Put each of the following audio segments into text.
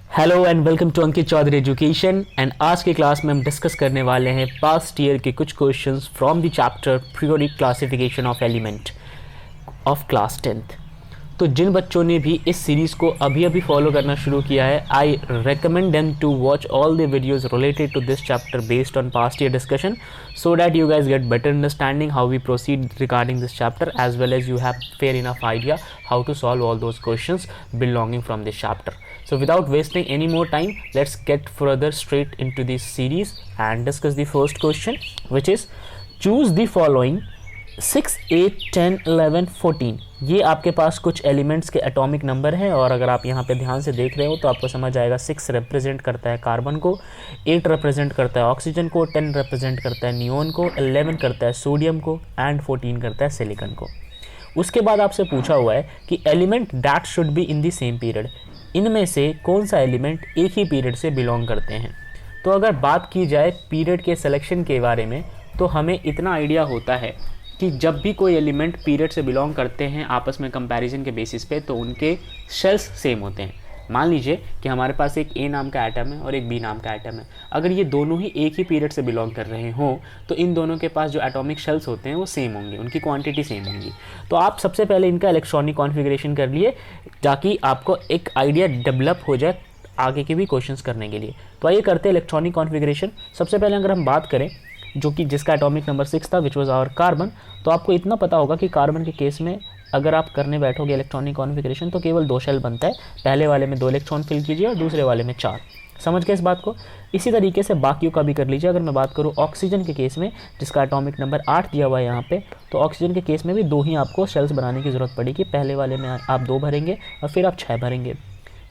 Hello and welcome to Ankit Chaudhary education. And आज की class में हम डिस्कस करने वाले हैं पास्ट ईयर के कुछ questions from the chapter periodic classification of element of class 10th। तो जिन बच्चों ने भी इस सीरीज़ को अभी अभी फॉलो करना शुरू किया है, आई recommend them to watch all the videos related to this chapter based on past year discussion, so that you guys get better understanding how we proceed regarding this chapter, as well as you have fair enough idea how to solve all those questions belonging from this chapter. So without wasting any more time, let's get further straight into this series and discuss the first question, which is choose the following 6, 8, 10, 11, 14। ये आपके पास कुछ elements के atomic number हैं, और अगर आप यहाँ पे ध्यान से देख रहे हो तो आपको समझ आएगा 6 रिप्रेजेंट करता है कार्बन को, 8 रिप्रेजेंट करता है ऑक्सीजन को, 10 रिप्रेजेंट करता है नियोन को, 11 करता है सोडियम को एंड 14 करता है सिलिकॉन को। उसके बाद आपसे पूछा हुआ है कि element that should be in the same period, इनमें से कौन सा एलिमेंट एक ही पीरियड से बिलोंग करते हैं। तो अगर बात की जाए पीरियड के सिलेक्शन के बारे में, तो हमें इतना आइडिया होता है कि जब भी कोई एलिमेंट पीरियड से बिलोंग करते हैं आपस में कंपैरिजन के बेसिस पे, तो उनके शेल्स सेम होते हैं। मान लीजिए कि हमारे पास एक ए नाम का एटम है और एक बी नाम का एटम है। अगर ये दोनों ही एक ही पीरियड से बिलोंग कर रहे हों तो इन दोनों के पास जो एटॉमिक शेल्स होते हैं वो सेम होंगे, उनकी क्वांटिटी सेम होंगी। तो आप सबसे पहले इनका इलेक्ट्रॉनिक कॉन्फ़िगरेशन कर लिए ताकि आपको एक आइडिया डेवलप हो जाए आगे के भी क्वेश्चंस करने के लिए। तो आइए करते हैं इलेक्ट्रॉनिक कॉन्फ़िगरेशन। सबसे पहले अगर हम बात करें जो कि जिसका एटॉमिक नंबर 6 था, विच वॉज आवर कार्बन, तो आपको इतना पता होगा कि कार्बन के केस में अगर आप करने बैठोगे इलेक्ट्रॉनिक कॉन्फ़िगरेशन तो केवल 2 शेल बनता है। पहले वाले में 2 इलेक्ट्रॉन फिल कीजिए और दूसरे वाले में 4। समझ गए इस बात को। इसी तरीके से बाकियों का भी कर लीजिए। अगर मैं बात करूँ ऑक्सीजन के केस में, जिसका एटॉमिक नंबर 8 दिया हुआ है यहाँ पे, तो ऑक्सीजन के केस में भी 2 ही आपको शेल्स बनाने की ज़रूरत पड़ेगी। पहले वाले में आप 2 भरेंगे और फिर आप 6 भरेंगे।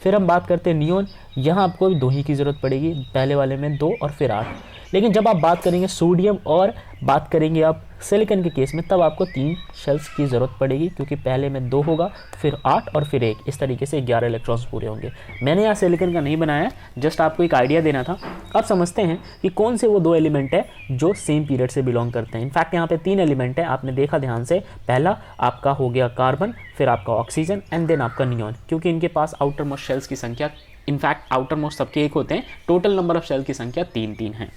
फिर हम बात करते हैं नियोन, यहाँ आपको 2 ही की ज़रूरत पड़ेगी, पहले वाले में 2 और फिर 8। लेकिन जब आप बात करेंगे सोडियम और बात करेंगे आप सिलिकॉन के केस में, तब आपको 3 शेल्स की ज़रूरत पड़ेगी, क्योंकि पहले में 2 होगा, फिर 8 और फिर 1। इस तरीके से 11 इलेक्ट्रॉन्स पूरे होंगे। मैंने यहाँ सिलिकॉन का नहीं बनाया, जस्ट आपको एक आइडिया देना था। अब समझते हैं कि कौन से वो 2 एलिमेंट है जो सेम पीरियड से बिलोंग करते हैं। इनफैक्ट यहाँ पे 3 एलिमेंट है, आपने देखा ध्यान से। पहला आपका हो गया कार्बन, फिर आपका ऑक्सीजन एंड देन आपका नियोन, क्योंकि इनके पास आउटर मोस्ट शेल्स की संख्या, इनफैक्ट आउटर मोस्ट सबके 1 होते हैं, टोटल नंबर ऑफ शेल की संख्या 3 है।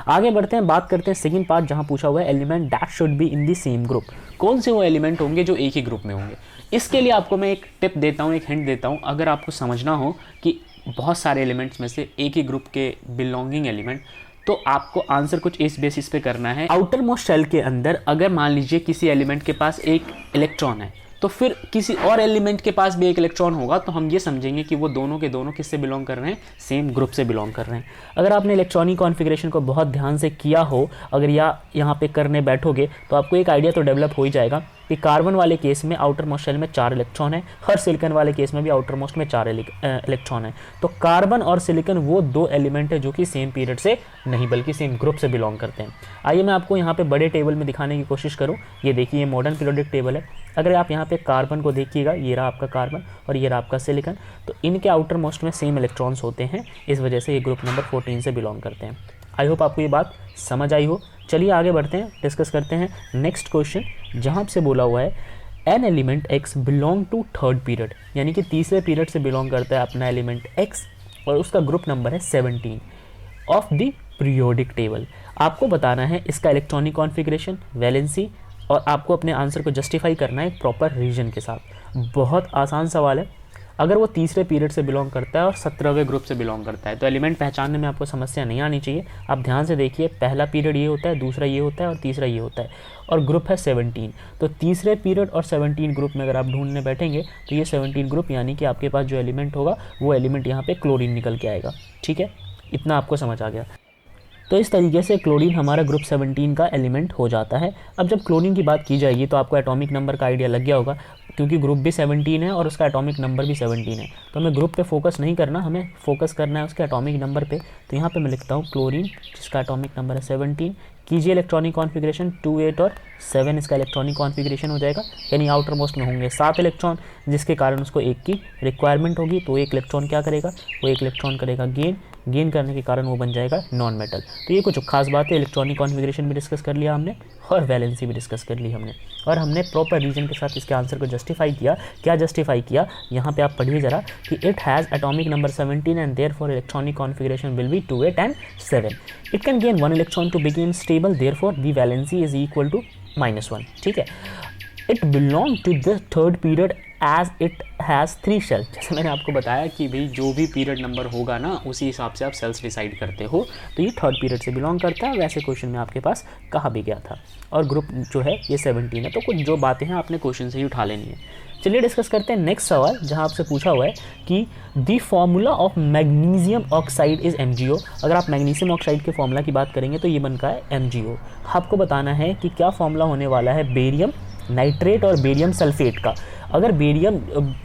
आगे बढ़ते हैं, बात करते हैं सेकंड पार्ट, जहां पूछा हुआ है element that should be in the same group. कौन से वो एलिमेंट होंगे जो एक ही ग्रुप में होंगे। इसके लिए आपको मैं एक टिप देता हूं, एक हिंट देता हूं। अगर आपको समझना हो कि बहुत सारे एलिमेंट्स में से एक ही ग्रुप के बिलोंगिंग एलिमेंट, तो आपको आंसर कुछ इस बेसिस पे करना है। आउटर मोस्ट शेल के अंदर अगर मान लीजिए किसी एलिमेंट के पास एक इलेक्ट्रॉन है, तो फिर किसी और एलिमेंट के पास भी एक इलेक्ट्रॉन होगा, तो हम ये समझेंगे कि वो दोनों के दोनों किससे बिलोंग कर रहे हैं, सेम ग्रुप से बिलोंग कर रहे हैं। अगर आपने इलेक्ट्रॉनिक कॉन्फ़िगरेशन को बहुत ध्यान से किया हो, अगर यहाँ पे करने बैठोगे, तो आपको एक आइडिया तो डेवलप हो ही जाएगा कि कार्बन वाले केस में आउटर मोस्ट शेल में 4 इलेक्ट्रॉन है, हर सिलिकॉन वाले केस में भी आउटर मोस्ट में 4 इलेक्ट्रॉन है। तो कार्बन और सिलिकॉन वो 2 एलिमेंट है जो कि सेम पीरियड से नहीं बल्कि सेम ग्रुप से बिलोंग करते हैं। आइए मैं आपको यहाँ पे बड़े टेबल में दिखाने की कोशिश करूँ। ये देखिए, ये मॉडर्न पीरियोडिक टेबल है। अगर आप यहाँ पे कार्बन को देखिएगा, ये रहा आपका कार्बन और ये रहा आपका सिलिकॉन, तो इनके आउटर मोस्ट में सेम इलेक्ट्रॉन्स होते हैं, इस वजह से ये ग्रुप नंबर 14 से बिलोंग करते हैं। आई होप आपको ये बात समझ आई हो। चलिए आगे बढ़ते हैं, डिस्कस करते हैं नेक्स्ट क्वेश्चन, जहाँ से बोला हुआ है an element X belong to third period, यानी कि तीसरे पीरियड से बिलोंग करता है अपना एलिमेंट एक्स, और उसका ग्रुप नंबर है 17 ऑफ द पीरियोडिक टेबल। आपको बताना है इसका इलेक्ट्रॉनिक कॉन्फ़िगरेशन, वैलेंसी, और आपको अपने आंसर को जस्टिफाई करना है एक प्रॉपर रीजन के साथ। बहुत आसान सवाल है। अगर वो तीसरे पीरियड से बिलोंग करता है और 17वें ग्रुप से बिलोंग करता है, तो एलिमेंट पहचानने में आपको समस्या नहीं आनी चाहिए। आप ध्यान से देखिए, पहला पीरियड ये होता है, दूसरा ये होता है और तीसरा ये होता है, और ग्रुप है 17। तो तीसरे पीरियड और 17 ग्रुप में अगर आप ढूंढने बैठेंगे तो ये 17 ग्रुप, यानी कि आपके पास जो एलिमेंट होगा वो एलिमेंट यहाँ पे क्लोरीन निकल के आएगा। ठीक है, इतना आपको समझ आ गया। तो इस तरीके से क्लोरीन हमारा ग्रुप 17 का एलिमेंट हो जाता है। अब जब क्लोरीन की बात की जाएगी तो आपको एटॉमिक नंबर का आइडिया लग गया होगा, क्योंकि ग्रुप भी 17 है और उसका एटॉमिक नंबर भी 17 है। तो हमें ग्रुप पे फोकस नहीं करना, हमें फोकस करना है उसके एटॉमिक नंबर पे। तो यहाँ पे मैं लिखता हूँ क्लोरीन, जिसका एटॉमिक नंबर है 17। कीजिए इलेक्ट्रॉनिक कॉन्फ़िगरेशन, 2, 8 और 7 इसका इलेक्ट्रॉनिक कॉन्फ़िगरेशन हो जाएगा, यानी आउटर मोस्ट में होंगे 7 इलेक्ट्रॉन, जिसके कारण उसको 1 की रिक्वायरमेंट होगी। तो 1 इलेक्ट्रॉन क्या करेगा, वो 1 इलेक्ट्रॉन करेगा गेन, गेन करने के कारण वो बन जाएगा नॉन मेटल। तो ये कुछ खास बात है। इलेक्ट्रॉनिक कॉन्फ़िगरेशन भी डिस्कस कर लिया हमने और वैलेंसी भी डिस्कस कर ली हमने, और हमने प्रॉपर रीजन के साथ इसके आंसर को जस्टिफाई किया। क्या जस्टिफाई किया, यहाँ पे आप पढ़िए ज़रा कि it has atomic number 17 and therefore electronic configuration will be 2 8 and 7। It can gain 1 electron to begin stable, therefore the valency is equal to -1। ठीक है, it belong to the third period as it has 3 shells. जैसे मैंने आपको बताया कि भाई जो भी पीरियड नंबर होगा ना उसी हिसाब से आप सेल्स डिसाइड करते हो, तो ये थर्ड पीरियड से बिलोंग करता है, वैसे क्वेश्चन में आपके पास कहा भी गया था। और ग्रुप जो है ये 17 है, तो कुछ जो बातें हैं आपने क्वेश्चन से ही उठा लेनी है। चलिए डिस्कस करते हैं नेक्स्ट सवाल, जहां आपसे पूछा हुआ है कि the formula of magnesium oxide is MgO। अगर आप मैग्नीशियम ऑक्साइड के फॉर्मूला की बात करेंगे तो ये बनता है MgO। आपको बताना है कि क्या फॉर्मूला होने वाला है बेरियम नाइट्रेट और बेरियम सल्फेट का। अगर बेरियम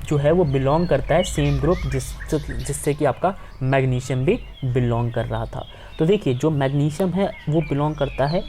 जो है वो बिलोंग करता है सेम ग्रुप जिससे कि आपका मैग्नीशियम भी बिलोंग कर रहा था। तो देखिए जो मैग्नीशियम है वो बिलोंग करता है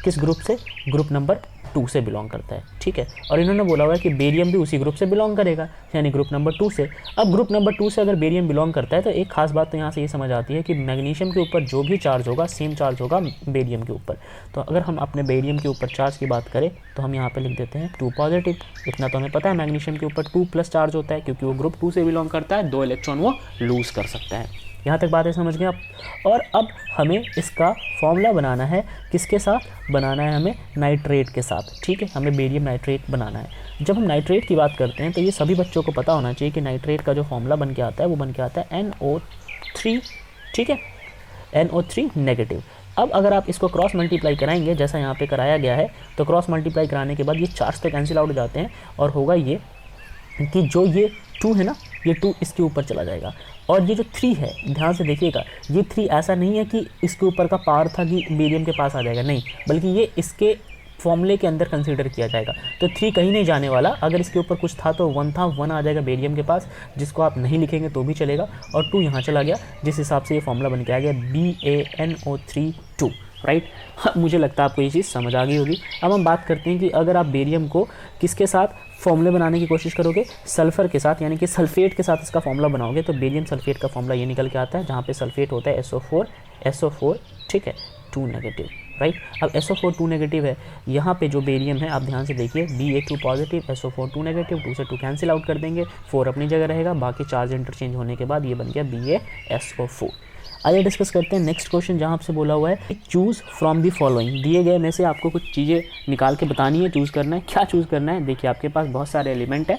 किस ग्रुप से, ग्रुप नंबर 2 से बिलोंग करता है। ठीक है, और इन्होंने बोला हुआ है कि बेरियम भी उसी ग्रुप से बिलोंग करेगा, यानी ग्रुप नंबर 2 से। अब ग्रुप नंबर 2 से अगर बेरियम बिलोंग करता है तो एक खास बात तो यहाँ से ये समझ आती है कि मैग्नीशियम के ऊपर जो भी चार्ज होगा सेम चार्ज होगा बेरियम के ऊपर। तो अगर हम अपने बेरियम के ऊपर चार्ज की बात करें तो हम यहाँ पे लिख देते हैं 2 पॉजिटिव। इतना तो हमें पता है मैग्नीशियम के ऊपर 2+ चार्ज होता है, क्योंकि वो ग्रुप 2 से बिलोंग करता है, 2 इलेक्ट्रॉन वो लूज़ कर सकता है। यहाँ तक बातें समझ गए आप। और अब हमें इसका फॉर्मूला बनाना है, किसके साथ बनाना है, हमें नाइट्रेट के साथ। ठीक है, हमें बेरियम नाइट्रेट बनाना है। जब हम नाइट्रेट की बात करते हैं तो ये सभी बच्चों को पता होना चाहिए कि नाइट्रेट का जो फॉर्मूला बन के आता है वो बन के आता है NO3। ठीक है, NO3 नेगेटिव। अब अगर आप इसको क्रॉस मल्टीप्लाई कराएंगे जैसा यहाँ पे कराया गया है, तो क्रॉस मल्टीप्लाई कराने के बाद ये चार्ज तो कैंसिल आउट हो जाते हैं, और होगा ये कि जो ये 2 है ना, ये 2 इसके ऊपर चला जाएगा, और ये जो 3 है ध्यान से देखिएगा, ये 3 ऐसा नहीं है कि इसके ऊपर का पावर था कि बेरियम के पास आ जाएगा, नहीं, बल्कि ये इसके फॉर्मूले के अंदर कंसीडर किया जाएगा। तो 3 कहीं नहीं जाने वाला, अगर इसके ऊपर कुछ था तो 1 था, 1 आ जाएगा बेरियम के पास, जिसको आप नहीं लिखेंगे तो भी चलेगा, और 2 यहाँ चला गया, जिस हिसाब से ये फॉर्मूला बन के आ गया BaNO3 2। राइट, मुझे लगता है आपको ये चीज़ समझ आ गई होगी। अब हम बात करते हैं कि अगर आप बेरियम को किसके साथ फॉर्मूले बनाने की कोशिश करोगे, सल्फ़र के साथ, यानी कि सल्फेट के साथ इसका फॉर्मूला बनाओगे, तो बेरियम सल्फेट का फॉर्मूला ये निकल के आता है, जहाँ पे सल्फेट होता है SO4, ठीक है, 2 नेगेटिव। राइट, अब SO4 2 नेगेटिव है, यहाँ पे जो बेरियम है आप ध्यान से देखिए, Ba2 पॉजिटिव, SO4 2 नेगेटिव, 2 से 2 कैंसिल आउट कर देंगे, 4 अपनी जगह रहेगा, बाकी चार्ज इंटरचेंज होने के बाद ये बन गया BaSO4। आइए डिस्कस करते हैं नेक्स्ट क्वेश्चन, जहाँ आपसे बोला हुआ है चूज़ फ्रॉम दी फॉलोइंग। दिए गए में से आपको कुछ चीज़ें निकाल के बतानी है, चूज़ करना है। क्या चूज़ करना है, देखिए आपके पास बहुत सारे एलिमेंट है,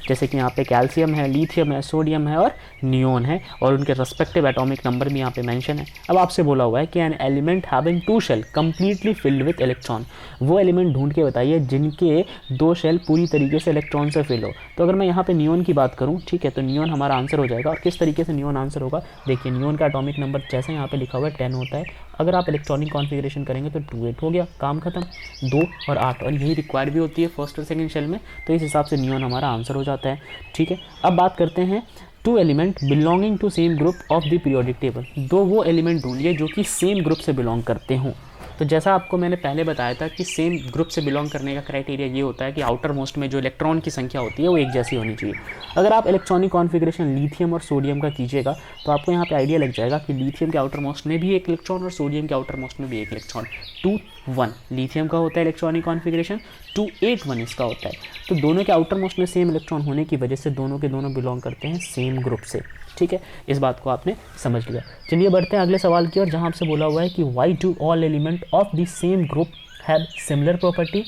जैसे कि यहाँ पे कैल्शियम है, लिथियम है, सोडियम है और नियोन है, और उनके रेस्पेक्टिव एटॉमिक नंबर भी यहाँ पे मेंशन है। अब आपसे बोला हुआ है कि an element having 2 shell completely filled with electron, वो एलिमेंट ढूंढ के बताइए जिनके 2 शेल पूरी तरीके से इलेक्ट्रॉन से फिल हो। तो अगर मैं यहाँ पे नियोन की बात करूँ, ठीक है, तो नियोन हमारा आंसर हो जाएगा। और किस तरीके से नियोन आंसर होगा, देखिए नियोन का एटॉमिक नंबर जैसे यहाँ पे लिखा हुआ है 10 होता है, अगर आप इलेक्ट्रॉनिक कॉन्फ़िगरेशन करेंगे तो 2 8 हो गया, काम खत्म। 2 और 8, और यही रिक्वायर्ड भी होती है फर्स्ट और सेकंड शेल में, तो इस हिसाब से नियोन हमारा आंसर हो जाता है। ठीक है, अब बात करते हैं 2 element belonging to same group of the periodic table. 2 वो एलिमेंट ढूंढिए जो कि सेम ग्रुप से बिलोंग करते हों। तो जैसा आपको मैंने पहले बताया था कि सेम ग्रुप से बिलोंग करने का क्राइटेरिया ये होता है कि आउटर मोस्ट में जो इलेक्ट्रॉन की संख्या होती है वो एक जैसी होनी चाहिए। अगर आप इलेक्ट्रॉनिक कॉन्फ़िगरेशन लिथियम और सोडियम का कीजिएगा तो आपको यहाँ पे आइडिया लग जाएगा कि लिथियम के आउटर मोस्ट में भी एक इलेक्ट्रॉन और सोडियम के आउटर मोस्ट में भी एक इलेक्ट्रॉन। 2 1 लिथियम का होता है इलेक्ट्रॉनिक कॉन्फ़िगरेशन, 2 8 1 इसका होता है। तो दोनों के आउटर मोस्ट में सेम इलेक्ट्रॉन होने की वजह से दोनों के दोनों बिलोंग करते हैं सेम ग्रुप से। ठीक है, इस बात को आपने समझ लिया। चलिए बढ़ते हैं अगले सवाल की ओर, जहाँ आपसे बोला हुआ है कि why do all element of the same group have similar property,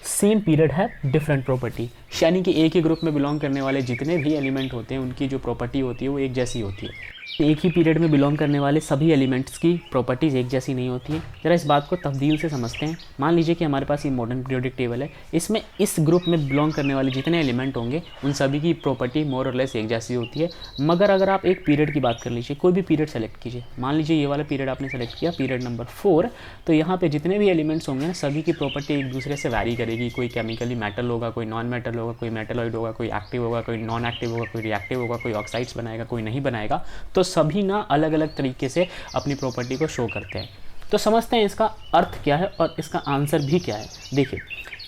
same period have different property. यानी कि एक ही ग्रुप में बिलोंग करने वाले जितने भी एलिमेंट होते हैं उनकी जो प्रॉपर्टी होती है वो एक जैसी होती है। एक ही पीरियड में बिलोंग करने वाले सभी एलिमेंट्स की प्रॉपर्टीज़ एक जैसी नहीं होती है। ज़रा इस बात को तफदील से समझते हैं। मान लीजिए कि हमारे पास ये मॉडर्न पीरियोडिक टेबल है, इसमें इस ग्रुप में बिलोंग करने वाले जितने एलिमेंट होंगे उन सभी की प्रॉपर्टी मोर और लेस एक जैसी होती है। मगर अगर आप एक पीरियड की बात कर लीजिए, कोई भी पीरियड सेलेक्ट कीजिए, मान लीजिए ये वाला पीरियड आपने सेलेक्ट किया, पीरियड नंबर 4, तो यहाँ पे जितने भी एलिमेंट्स होंगे ना सभी की प्रॉपर्टी एक दूसरे से वैरी करेगी। कोई केमिकली मेटल होगा, कोई नॉन मेटल होगा, कोई मेटलॉइड होगा, कोई एक्टिव होगा, कोई नॉन एक्टिव होगा, कोई रिएक्टिव होगा, कोई ऑक्साइड्स बनाएगा, कोई नहीं बनाएगा। तो सभी ना अलग अलग तरीके से अपनी प्रॉपर्टी को शो करते हैं। तो समझते हैं इसका अर्थ क्या है और इसका आंसर भी क्या है। देखिए,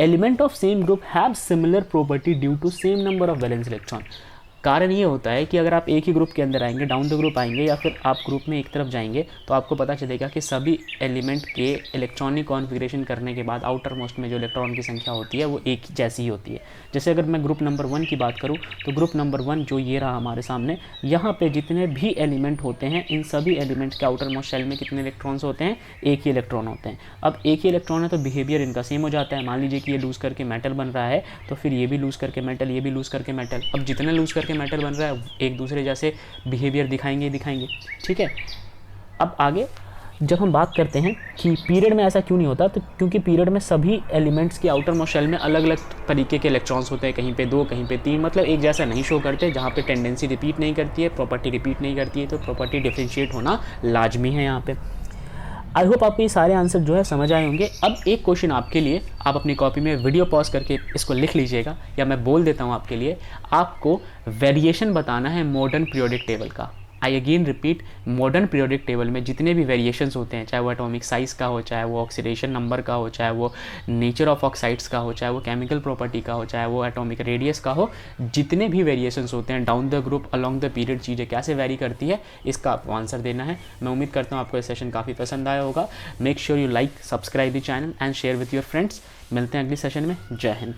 element of same group have similar property due to same number of valence electron. कारण ये होता है कि अगर आप एक ही ग्रुप के अंदर आएंगे, डाउन द ग्रुप आएंगे या फिर आप ग्रुप में एक तरफ जाएंगे, तो आपको पता चलेगा कि सभी एलिमेंट के इलेक्ट्रॉनिक कॉन्फ़िगरेशन करने के बाद आउटर मोस्ट में जो इलेक्ट्रॉन की संख्या होती है वो एक जैसी ही होती है। जैसे अगर मैं ग्रुप नंबर 1 की बात करूँ तो ग्रुप नंबर 1 जो ये रहा हमारे सामने, यहाँ पे जितने भी एलिमेंट होते हैं इन सभी एलिमेंट्स के आउटर मोस्ट शेल में कितने इलेक्ट्रॉन्स होते हैं? एक ही इलेक्ट्रॉन होते हैं। अब एक ही इलेक्ट्रॉन है तो बिहेवियर इनका सेम हो जाता है। मान लीजिए कि ये लूज़ करके मेटल बन रहा है तो फिर ये भी लूज़ करके मेटल, ये भी लूज़ करके मेटल। अब जितने लूज़ करके मेटल बन रहा है एक दूसरे जैसे बिहेवियर दिखाएंगे। ठीक है। अब आगे जब हम बात करते हैं कि पीरियड में ऐसा क्यों नहीं होता, तो क्योंकि पीरियड में सभी एलिमेंट्स के आउटर मोस्ट शेल में अलग अलग तरीके के इलेक्ट्रॉन्स होते हैं, कहीं पे 2 कहीं पे 3, मतलब एक जैसा नहीं शो करते। जहाँ पे टेंडेंसी रिपीट नहीं करती है, प्रॉपर्टी रिपीट नहीं करती है, तो प्रॉपर्टी डिफरेंशिएट होना लाजमी है यहाँ पे। आई होप आपको ये सारे आंसर जो है समझ आए होंगे। अब एक क्वेश्चन आपके लिए, आप अपनी कॉपी में वीडियो पॉज करके इसको लिख लीजिएगा या मैं बोल देता हूँ आपके लिए। आपको वेरिएशन बताना है मॉडर्न पीरियोडिक टेबल का। I again repeat, modern periodic table में जितने भी वेरिएशंस होते हैं, चाहे वो एटॉमिक साइज़ का हो, चाहे वो ऑक्सीडेशन नंबर का हो, चाहे वो नेचर ऑफ ऑक्साइड्स का हो, चाहे वो केमिकल प्रॉपर्टी का हो, चाहे वो एटॉमिक रेडियस का हो, जितने भी वेरिएशंस होते हैं down the group along the period चीज़ें कैसे वेरी करती है, इसका आपको आंसर देना है। मैं उम्मीद करता हूँ आपको ये सेशन काफ़ी पसंद आया होगा। Make sure you like, subscribe the channel and share with your friends. मिलते हैं अगली सेशन में। जय हिंद।